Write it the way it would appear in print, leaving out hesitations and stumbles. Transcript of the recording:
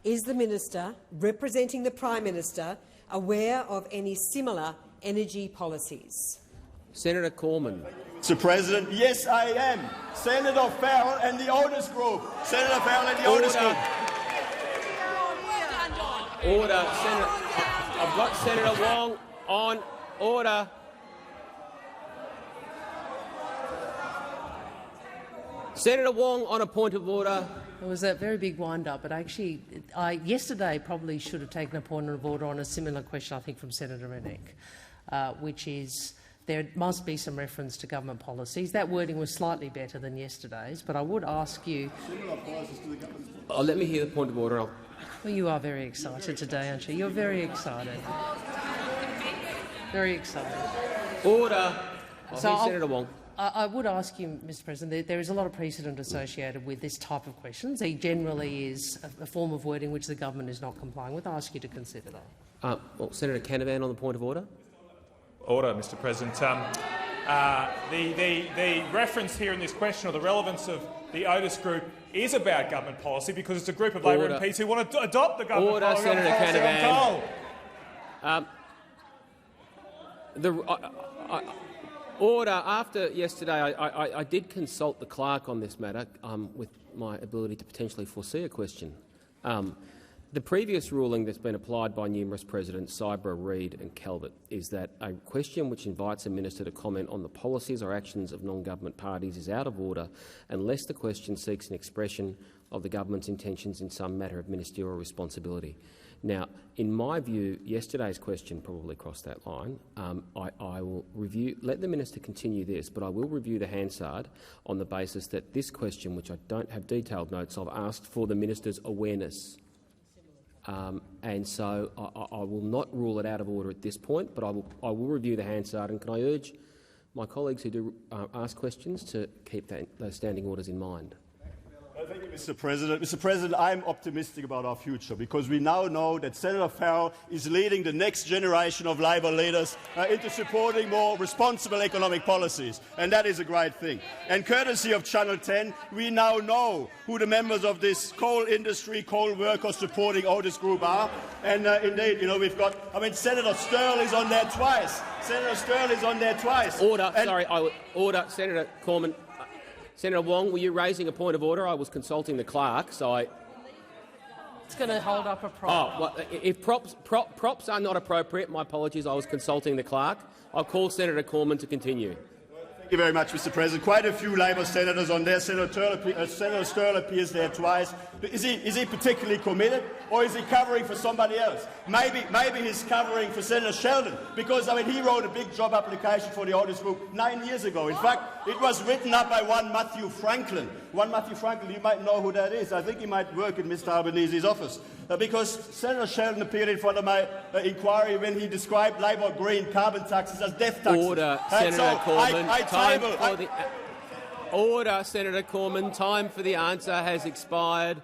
Is the minister, representing the Prime Minister, aware of any similar energy policies? Senator Cormann. Mr. President, yes, I am. Senator Farrell and the Otis Group. Senator Farrell and the Otis Group. Order. Senator. I've got Senator Wong on. Order. Senator Wong on a point of order. It was a very big wind-up, but actually, yesterday probably should have taken a point of order on a similar question, I think, from Senator Rennick, which is there must be some reference to government policies. That wording was slightly better than yesterday's, but I would ask you— let me hear the point of order. Well, you are very excited today, aren't you? You're very excited. Very excited. Order. Senator Wong. I would ask you, Mr. President, there is a lot of precedent associated with this type of questions. It generally is a form of wording which the government is not complying with. I ask you to consider that. Senator Canavan on the point of order. Order, Mr. President. The reference here in this question, or the relevance of the Otis Group, is about government policy because it's a group of Labor MPs who want to adopt the government policy. Senator Canavan. Order. After yesterday, I did consult the clerk on this matter with my ability to potentially foresee a question. The previous ruling that's been applied by numerous presidents, Cybra, Reid and Calvert, is that a question which invites a minister to comment on the policies or actions of non-government parties is out of order unless the question seeks an expression of the government's intentions in some matter of ministerial responsibility. Now, in my view, yesterday's question probably crossed that line. I will let the minister continue this, but I will review the Hansard on the basis that this question, which I don't have detailed notes of, asked for the minister's awareness. And so I will not rule it out of order at this point, but I will review the Hansard. And can I urge my colleagues who do ask questions to keep those standing orders in mind? Thank you, Mr. President. Mr. President, I'm optimistic about our future because we now know that Senator Farrell is leading the next generation of Labor leaders into supporting more responsible economic policies, and that is a great thing. And courtesy of Channel 10, we now know who the members of this coal industry, coal workers supporting Otis Group are. And indeed, we've got— Senator Sterle is on there twice. Senator Sterle is on there twice. Order. Order. Senator Cormann. Senator Wong, were you raising a point of order? I was consulting the clerk, so It's going to hold up a prop. Well, if props are not appropriate, my apologies, I was consulting the clerk. I'll call Senator Cormann to continue. Thank you very much, Mr. President. Quite a few Labor senators on there. Senator Sterle appears there twice. Is he particularly committed, or is he covering for somebody else? Maybe he's covering for Senator Sheldon, because he wrote a big job application for the Otis Group 9 years ago. In fact, it was written up by one Matthew Franklin. You might know who that is. I think he might work in Mr. Albanese's office, because Senator Sheldon appeared in front of my inquiry when he described Labor green carbon taxes as death taxes. Order, Senator Cormann. Order, Senator Cormann. Time for the answer has expired.